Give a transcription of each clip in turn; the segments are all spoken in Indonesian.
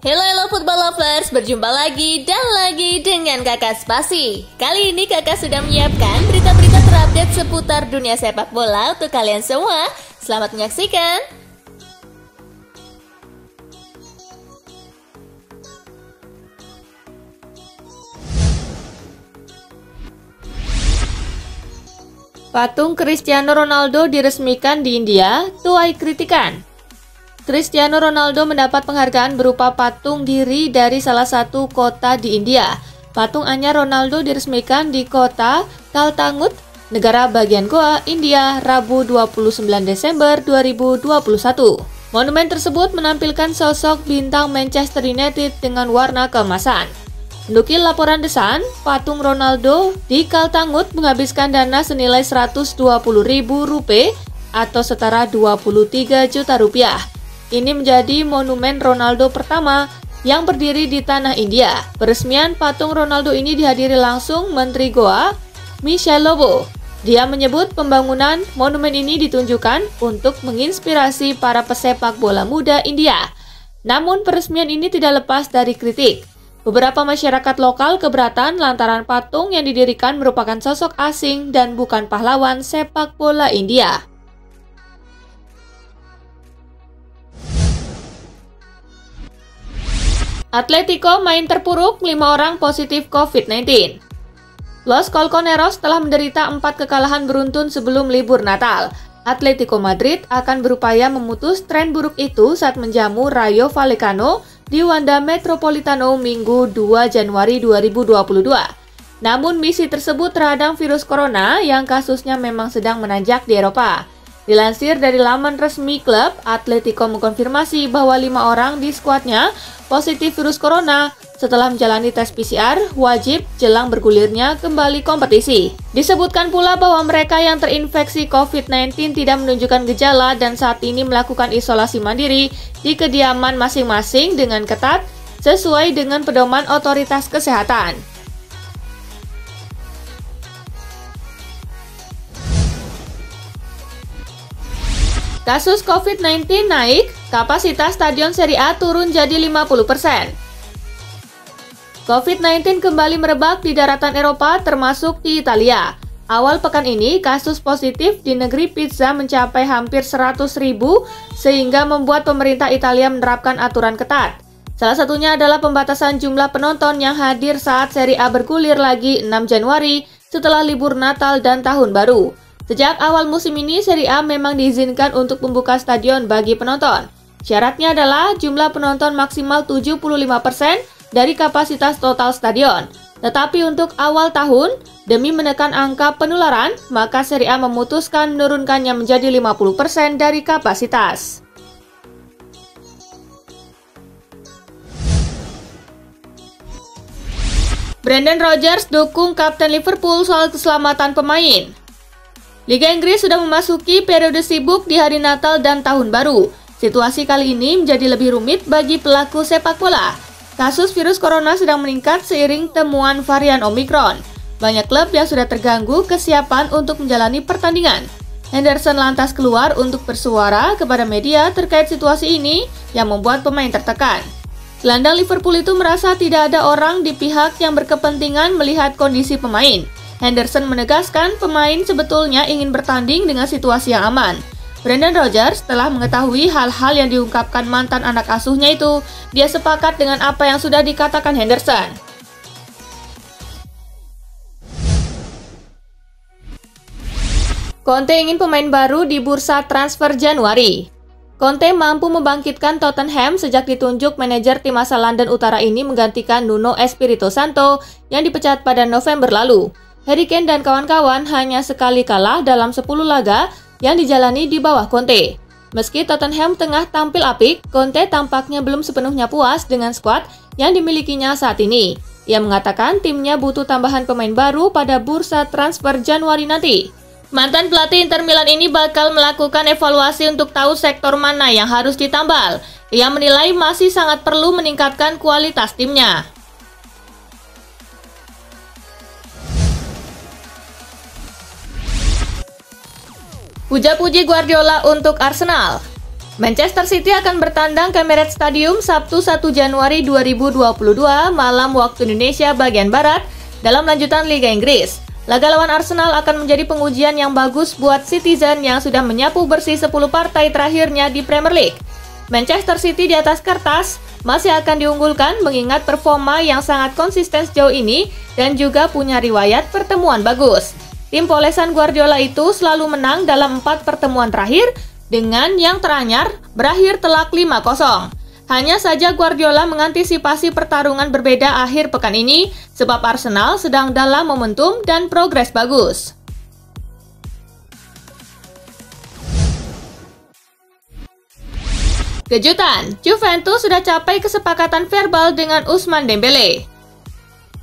Hello football lovers, berjumpa lagi dan lagi dengan Kakak Spasi. Kali ini Kakak sudah menyiapkan berita-berita terupdate seputar dunia sepak bola untuk kalian semua. Selamat menyaksikan. Patung Cristiano Ronaldo diresmikan di India, tuai kritikan. Cristiano Ronaldo mendapat penghargaan berupa patung diri dari salah satu kota di India. Patung anyar Ronaldo diresmikan di kota Caltagud, negara bagian Goa, India, Rabu 29 Desember 2021. Monumen tersebut menampilkan sosok bintang Manchester United dengan warna keemasan. Menukil laporan The Sun, patung Ronaldo di Caltagud menghabiskan dana senilai Rp120.000 atau setara 23 juta rupiah. Ini menjadi monumen Ronaldo pertama yang berdiri di tanah India. Peresmian patung Ronaldo ini dihadiri langsung Menteri Goa, Michelle Lobo. Dia menyebut pembangunan monumen ini ditunjukkan untuk menginspirasi para pesepak bola muda India. Namun peresmian ini tidak lepas dari kritik. Beberapa masyarakat lokal keberatan lantaran patung yang didirikan merupakan sosok asing dan bukan pahlawan sepak bola India. Atletico main terpuruk, 5 orang positif COVID-19. Los Colchoneros telah menderita 4 kekalahan beruntun sebelum libur Natal. Atletico Madrid akan berupaya memutus tren buruk itu saat menjamu Rayo Vallecano di Wanda Metropolitano Minggu 2 Januari 2022. Namun misi tersebut terhadang virus corona yang kasusnya memang sedang menanjak di Eropa. Dilansir dari laman resmi klub, Atletico mengkonfirmasi bahwa 5 orang di skuadnya positif virus corona setelah menjalani tes PCR wajib jelang bergulirnya kembali kompetisi. Disebutkan pula bahwa mereka yang terinfeksi COVID-19 tidak menunjukkan gejala dan saat ini melakukan isolasi mandiri di kediaman masing-masing dengan ketat sesuai dengan pedoman otoritas kesehatan. Kasus COVID-19 naik, kapasitas stadion Serie A turun jadi 50%. COVID-19 kembali merebak di daratan Eropa termasuk di Italia. Awal pekan ini, kasus positif di negeri pizza mencapai hampir 100.000 sehingga membuat pemerintah Italia menerapkan aturan ketat. Salah satunya adalah pembatasan jumlah penonton yang hadir saat Serie A bergulir lagi 6 Januari setelah libur Natal dan Tahun Baru. Sejak awal musim ini, Serie A memang diizinkan untuk membuka stadion bagi penonton. Syaratnya adalah jumlah penonton maksimal 75% dari kapasitas total stadion. Tetapi untuk awal tahun, demi menekan angka penularan, maka Serie A memutuskan menurunkannya menjadi 50% dari kapasitas. Brendan Rodgers dukung kapten Liverpool soal keselamatan pemain. Liga Inggris sudah memasuki periode sibuk di hari Natal dan Tahun Baru. Situasi kali ini menjadi lebih rumit bagi pelaku sepak bola. Kasus virus corona sedang meningkat seiring temuan varian Omicron. Banyak klub yang sudah terganggu kesiapan untuk menjalani pertandingan. Henderson lantas keluar untuk bersuara kepada media terkait situasi ini yang membuat pemain tertekan. Gelandang Liverpool itu merasa tidak ada orang di pihak yang berkepentingan melihat kondisi pemain. Henderson menegaskan pemain sebetulnya ingin bertanding dengan situasi yang aman. Brendan Rodgers telah mengetahui hal-hal yang diungkapkan mantan anak asuhnya itu. Dia sepakat dengan apa yang sudah dikatakan Henderson. Conte ingin pemain baru di bursa transfer Januari. Conte mampu membangkitkan Tottenham sejak ditunjuk manajer tim asal London Utara ini menggantikan Nuno Espirito Santo yang dipecat pada November lalu. Harry Kane dan kawan-kawan hanya sekali kalah dalam 10 laga yang dijalani di bawah Conte. Meski Tottenham tengah tampil apik, Conte tampaknya belum sepenuhnya puas dengan skuad yang dimilikinya saat ini. Ia mengatakan timnya butuh tambahan pemain baru pada bursa transfer Januari nanti. Mantan pelatih Inter Milan ini bakal melakukan evaluasi untuk tahu sektor mana yang harus ditambal. Ia menilai masih sangat perlu meningkatkan kualitas timnya. Puja-puji Guardiola untuk Arsenal. Manchester City akan bertandang ke Emirates Stadium Sabtu 1 Januari 2022 malam waktu Indonesia bagian Barat dalam lanjutan Liga Inggris. Laga lawan Arsenal akan menjadi pengujian yang bagus buat Citizen yang sudah menyapu bersih 10 partai terakhirnya di Premier League. Manchester City di atas kertas masih akan diunggulkan mengingat performa yang sangat konsisten sejauh ini dan juga punya riwayat pertemuan bagus. Tim polesan Guardiola itu selalu menang dalam 4 pertemuan terakhir dengan yang teranyar berakhir telak 5-0. Hanya saja Guardiola mengantisipasi pertarungan berbeda akhir pekan ini sebab Arsenal sedang dalam momentum dan progres bagus. Kejutan, Juventus sudah capai kesepakatan verbal dengan Ousmane Dembélé.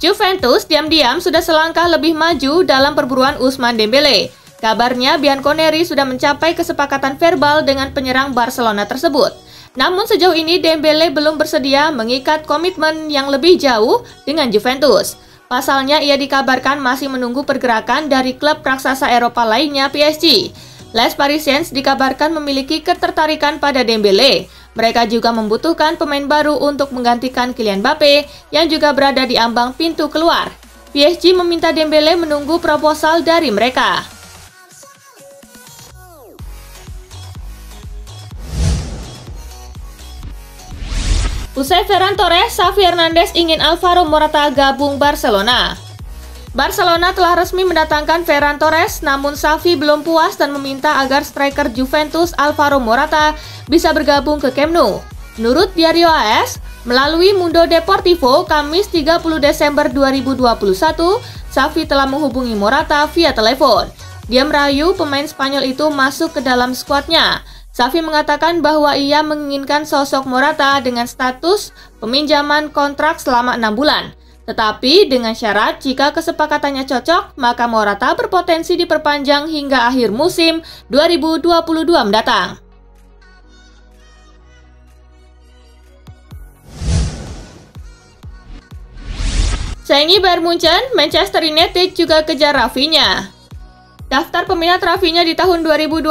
Juventus diam-diam sudah selangkah lebih maju dalam perburuan Ousmane Dembélé. Kabarnya Bianconeri sudah mencapai kesepakatan verbal dengan penyerang Barcelona tersebut. Namun sejauh ini Dembélé belum bersedia mengikat komitmen yang lebih jauh dengan Juventus. Pasalnya ia dikabarkan masih menunggu pergerakan dari klub raksasa Eropa lainnya PSG. Les Parisiens dikabarkan memiliki ketertarikan pada Dembélé. Mereka juga membutuhkan pemain baru untuk menggantikan Kylian Mbappé yang juga berada di ambang pintu keluar. PSG meminta Dembélé menunggu proposal dari mereka. Usai Ferran Torres, Xavi Hernandez ingin Alvaro Morata gabung Barcelona. Barcelona telah resmi mendatangkan Ferran Torres, namun Xavi belum puas dan meminta agar striker Juventus Alvaro Morata bisa bergabung ke Camp Nou. Menurut Diario AS, melalui Mundo Deportivo, Kamis 30 Desember 2021, Xavi telah menghubungi Morata via telepon. Dia merayu pemain Spanyol itu masuk ke dalam skuadnya. Xavi mengatakan bahwa ia menginginkan sosok Morata dengan status peminjaman kontrak selama 6 bulan. Tetapi dengan syarat jika kesepakatannya cocok, maka Morata berpotensi diperpanjang hingga akhir musim 2022 mendatang. Saingi Bayern Munchen, Manchester United juga kejar Rafinha. Daftar peminat Rafinha di tahun 2022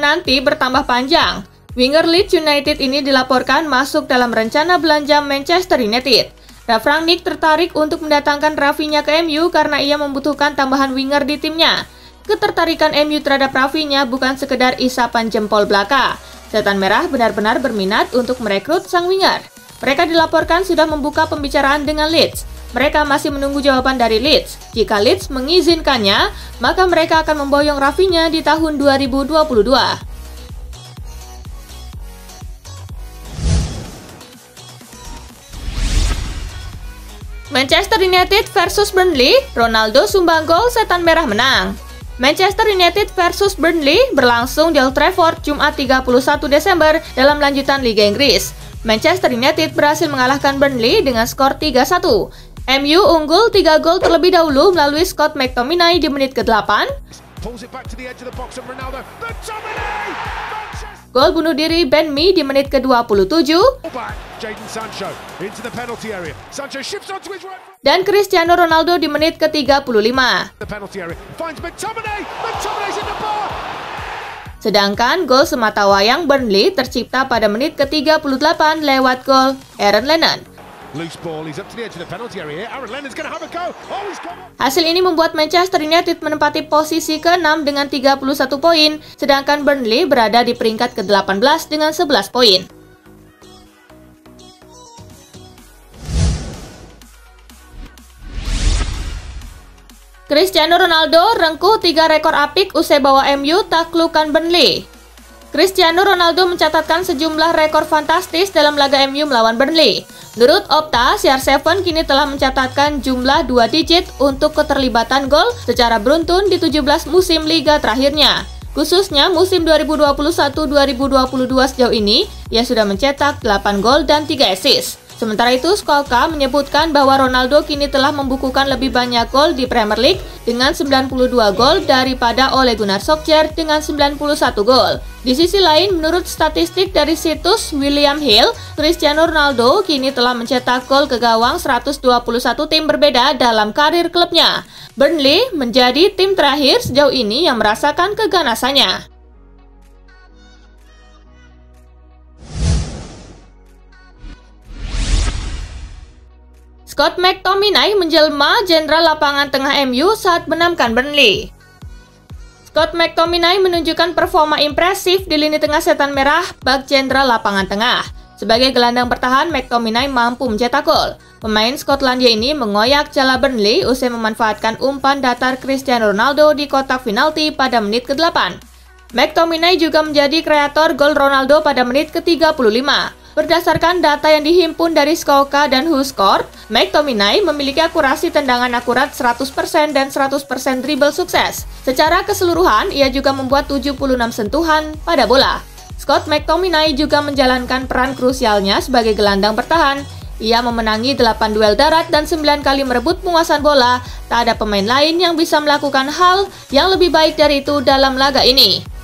nanti bertambah panjang. Winger Leeds United ini dilaporkan masuk dalam rencana belanja Manchester United. Ralf Rangnick tertarik untuk mendatangkan Rafinha ke MU karena ia membutuhkan tambahan winger di timnya. Ketertarikan MU terhadap Rafinha bukan sekedar isapan jempol belaka. Setan Merah benar-benar berminat untuk merekrut sang winger. Mereka dilaporkan sudah membuka pembicaraan dengan Leeds. Mereka masih menunggu jawaban dari Leeds. Jika Leeds mengizinkannya, maka mereka akan memboyong Rafinha di tahun 2022. Manchester United versus Burnley, Ronaldo sumbang gol, Setan Merah menang. Manchester United versus Burnley berlangsung di Old Trafford Jumat 31 Desember dalam lanjutan Liga Inggris. Manchester United berhasil mengalahkan Burnley dengan skor 3-1. MU unggul 3 gol terlebih dahulu melalui Scott McTominay di menit ke-8. Gol bunuh diri Ben Mee di menit ke-27. Dan Cristiano Ronaldo di menit ke-35. Sedangkan gol sematawayang Burnley tercipta pada menit ke-38 lewat gol Aaron Lennon. Hasil ini membuat Manchester United menempati posisi ke-6 dengan 31 poin, sedangkan Burnley berada di peringkat ke-18 dengan 11 poin. Cristiano Ronaldo rengkuh 3 rekor apik usai bawa MU taklukkan Burnley. Cristiano Ronaldo mencatatkan sejumlah rekor fantastis dalam laga MU melawan Burnley. Menurut Opta, CR7 kini telah mencatatkan jumlah 2 digit untuk keterlibatan gol secara beruntun di 17 musim liga terakhirnya. Khususnya musim 2021-2022 sejauh ini, ia sudah mencetak 8 gol dan 3 assist. Sementara itu, Skolka menyebutkan bahwa Ronaldo kini telah membukukan lebih banyak gol di Premier League dengan 92 gol daripada Ole Gunnar Solskjaer dengan 91 gol. Di sisi lain, menurut statistik dari situs William Hill, Cristiano Ronaldo kini telah mencetak gol ke gawang 121 tim berbeda dalam karir klubnya. Burnley menjadi tim terakhir sejauh ini yang merasakan keganasannya. Scott McTominay menjelma jenderal lapangan tengah MU saat menangkan Burnley. Scott McTominay menunjukkan performa impresif di lini tengah setan merah bak jenderal lapangan tengah. Sebagai gelandang bertahan, McTominay mampu mencetak gol. Pemain Skotlandia ini mengoyak jala Burnley usai memanfaatkan umpan datar Cristiano Ronaldo di kotak penalti pada menit ke-8. McTominay juga menjadi kreator gol Ronaldo pada menit ke-35. Berdasarkan data yang dihimpun dari Scoka dan WhoScored, McTominay memiliki akurasi tendangan akurat 100% dan 100% dribble sukses. Secara keseluruhan, ia juga membuat 76 sentuhan pada bola. Scott McTominay juga menjalankan peran krusialnya sebagai gelandang bertahan. Ia memenangi 8 duel darat dan 9 kali merebut penguasaan bola. Tak ada pemain lain yang bisa melakukan hal yang lebih baik dari itu dalam laga ini.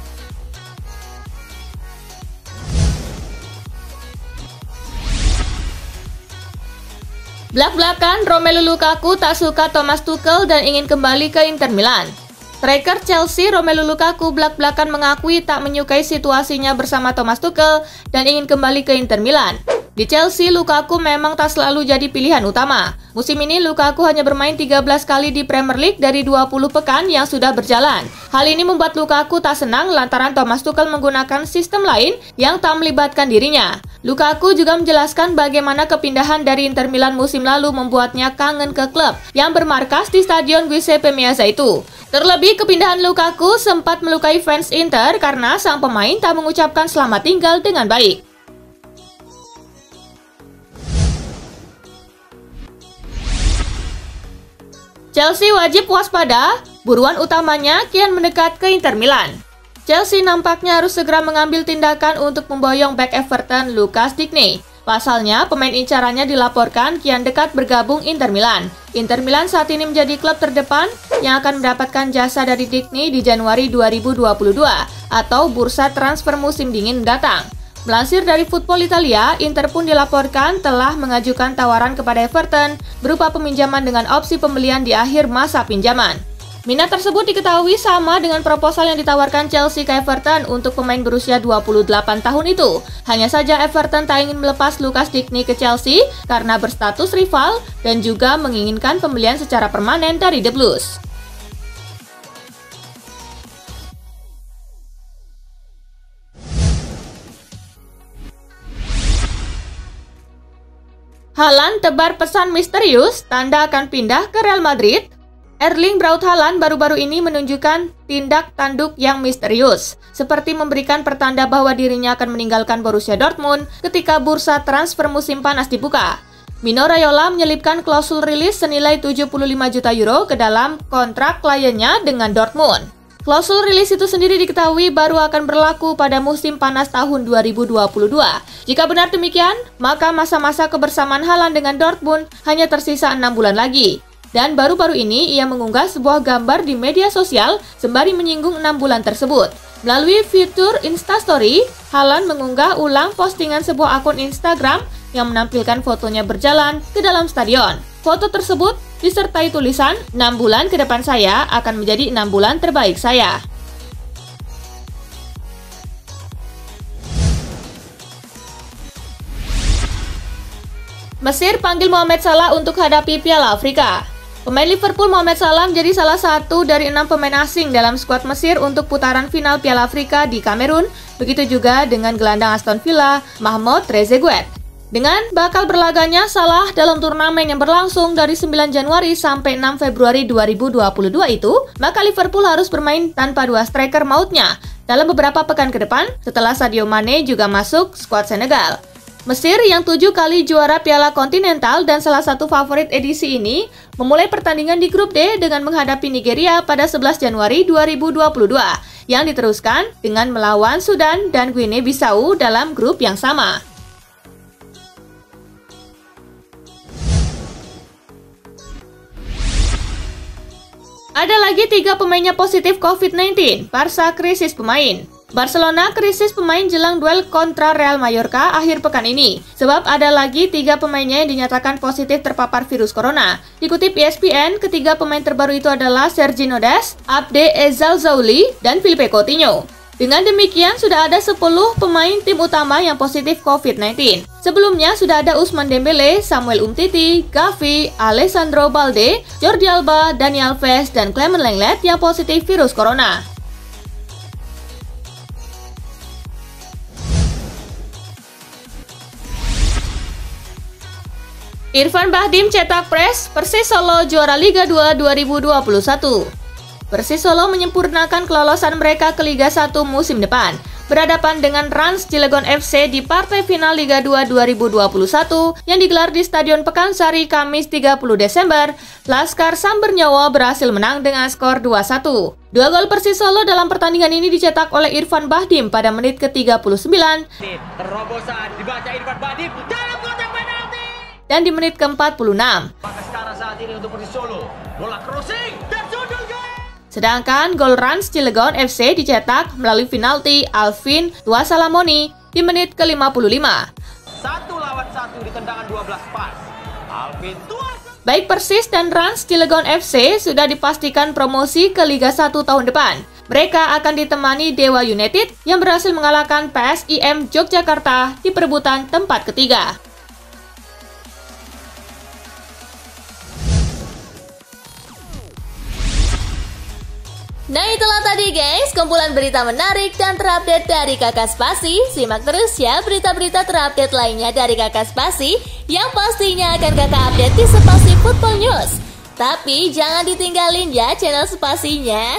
Belak-belakan, Romelu Lukaku tak suka Thomas Tuchel dan ingin kembali ke Inter Milan. Striker Chelsea Romelu Lukaku belak-belakan mengakui tak menyukai situasinya bersama Thomas Tuchel dan ingin kembali ke Inter Milan. Di Chelsea, Lukaku memang tak selalu jadi pilihan utama. Musim ini, Lukaku hanya bermain 13 kali di Premier League dari 20 pekan yang sudah berjalan. Hal ini membuat Lukaku tak senang lantaran Thomas Tuchel menggunakan sistem lain yang tak melibatkan dirinya. Lukaku juga menjelaskan bagaimana kepindahan dari Inter Milan musim lalu membuatnya kangen ke klub yang bermarkas di Stadion Giuseppe Meazza itu. Terlebih, kepindahan Lukaku sempat melukai fans Inter karena sang pemain tak mengucapkan selamat tinggal dengan baik. Chelsea wajib waspada, buruan utamanya kian mendekat ke Inter Milan. Chelsea nampaknya harus segera mengambil tindakan untuk memboyong bek Everton Lucas Digne. Pasalnya, pemain incarannya dilaporkan kian dekat bergabung Inter Milan. Inter Milan saat ini menjadi klub terdepan yang akan mendapatkan jasa dari Digne di Januari 2022 atau bursa transfer musim dingin mendatang. Melansir dari Football Italia, Inter pun dilaporkan telah mengajukan tawaran kepada Everton berupa peminjaman dengan opsi pembelian di akhir masa pinjaman. Minat tersebut diketahui sama dengan proposal yang ditawarkan Chelsea ke Everton untuk pemain berusia 28 tahun itu. Hanya saja Everton tak ingin melepas Lucas Digne ke Chelsea karena berstatus rival dan juga menginginkan pembelian secara permanen dari The Blues. Haaland tebar pesan misterius, tanda akan pindah ke Real Madrid. Erling Braut Haaland baru-baru ini menunjukkan tindak tanduk yang misterius, seperti memberikan pertanda bahwa dirinya akan meninggalkan Borussia Dortmund ketika bursa transfer musim panas dibuka. Mino Raiola menyelipkan klausul rilis senilai 75 juta euro ke dalam kontrak kliennya dengan Dortmund. Klausul rilis itu sendiri diketahui baru akan berlaku pada musim panas tahun 2022. Jika benar demikian, maka masa-masa kebersamaan Haaland dengan Dortmund hanya tersisa 6 bulan lagi. Dan baru-baru ini ia mengunggah sebuah gambar di media sosial sembari menyinggung 6 bulan tersebut. Melalui fitur Instastory, Haaland mengunggah ulang postingan sebuah akun Instagram yang menampilkan fotonya berjalan ke dalam stadion. Foto tersebut disertai tulisan, 6 bulan ke depan saya akan menjadi 6 bulan terbaik saya. Mesir panggil Mohamed Salah untuk hadapi Piala Afrika. Pemain Liverpool Mohamed Salah menjadi salah satu dari 6 pemain asing dalam skuad Mesir untuk putaran final Piala Afrika di Kamerun. Begitu juga dengan gelandang Aston Villa, Mahmoud Trezeguet. Dengan bakal berlaganya Salah dalam turnamen yang berlangsung dari 9 Januari sampai 6 Februari 2022 itu, maka Liverpool harus bermain tanpa dua striker mautnya dalam beberapa pekan ke depan setelah Sadio Mane juga masuk skuad Senegal. Mesir yang 7 kali juara Piala Kontinental dan salah satu favorit edisi ini memulai pertandingan di grup D dengan menghadapi Nigeria pada 11 Januari 2022 yang diteruskan dengan melawan Sudan dan Guinea-Bissau dalam grup yang sama. Ada lagi 3 pemainnya positif COVID-19, Barca krisis pemain. Barcelona krisis pemain jelang duel kontra Real Mallorca akhir pekan ini, sebab ada lagi 3 pemainnya yang dinyatakan positif terpapar virus corona. Dikutip ESPN, ketiga pemain terbaru itu adalah Sergio Dest, Abde Ezzalzouli, dan Philippe Coutinho. Dengan demikian, sudah ada 10 pemain tim utama yang positif COVID-19. Sebelumnya sudah ada Ousmane Dembele, Samuel Umtiti, Gavi, Alessandro Balde, Jordi Alba, Dani Alves, dan Clement Lenglet yang positif virus corona. Irfan Bahdim cetak pres, Persis Solo juara Liga 2 2021. Persis Solo menyempurnakan kelolosan mereka ke Liga 1 musim depan, berhadapan dengan Rans Cilegon FC di partai final Liga 2 2021 yang digelar di Stadion Pekansari Kamis 30 Desember. Laskar Samber Nyawa berhasil menang dengan skor 2-1. Dua gol Persis Solo dalam pertandingan ini dicetak oleh Irfan Bahdim pada menit ke-39 terobosan dibaca Irfan Bahdim dalam kotak penalti dan di menit ke-46. maka sekarang saat ini untuk Persis Solo bola crossing dan sudut gol. Sedangkan gol Rans Cilegon FC dicetak melalui penalti Alvin Tuasalamoni di menit ke-55. 1 lawan 1 di tendangan 12 pas. Alvin Tuasalamoni. Baik Persis dan Rans Cilegon FC sudah dipastikan promosi ke Liga 1 tahun depan. Mereka akan ditemani Dewa United yang berhasil mengalahkan PSIM Yogyakarta di perebutan tempat ketiga. Nah itulah tadi guys, kumpulan berita menarik dan terupdate dari Kakak Spasi. Simak terus ya berita-berita terupdate lainnya dari Kakak Spasi yang pastinya akan Kakak update di Spasi Football News. Tapi jangan ditinggalin ya channel Spasinya,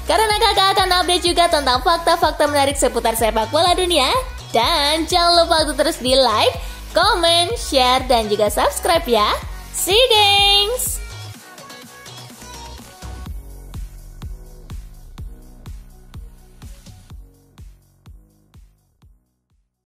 karena Kakak akan update juga tentang fakta-fakta menarik seputar sepak bola dunia. Dan jangan lupa untuk terus di like, comment, share, dan juga subscribe ya. See you guys!